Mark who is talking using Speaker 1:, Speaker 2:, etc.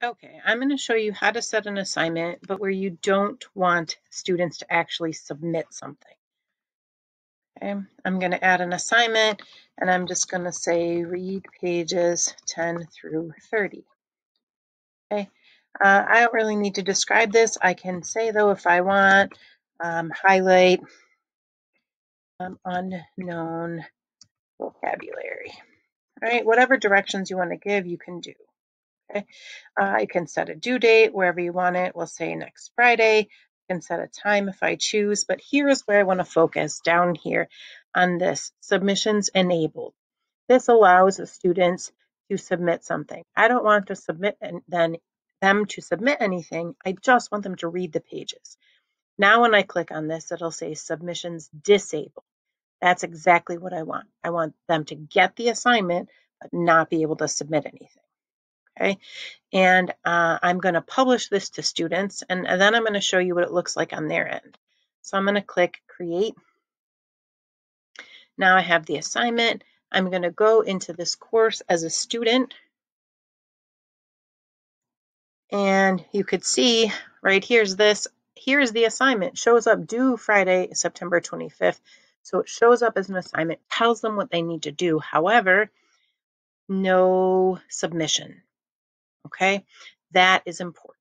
Speaker 1: Okay, I'm going to show you how to set an assignment, but where you don't want students to actually submit something. Okay, I'm going to add an assignment, and I'm just going to say read pages 10 through 30. Okay, I don't really need to describe this. I can say, though, if I want, highlight unknown vocabulary. All right, whatever directions you want to give, you can do. Okay, you can set a due date wherever you want it. We'll say next Friday. You can set a time if I choose, but here's where I want to focus down here on this submissions enabled. This allows the students to submit something. I don't want to submit and then them to submit anything. I just want them to read the pages. Now when I click on this, it'll say submissions disabled. That's exactly what I want. I want them to get the assignment, but not be able to submit anything. Okay, and I'm going to publish this to students, and then I'm going to show you what it looks like on their end. So I'm going to click create. Now I have the assignment. I'm going to go into this course as a student, and you could see right here's the assignment. It shows up due Friday, September 25th. So it shows up as an assignment, tells them what they need to do. However, no submission. Okay, that is important.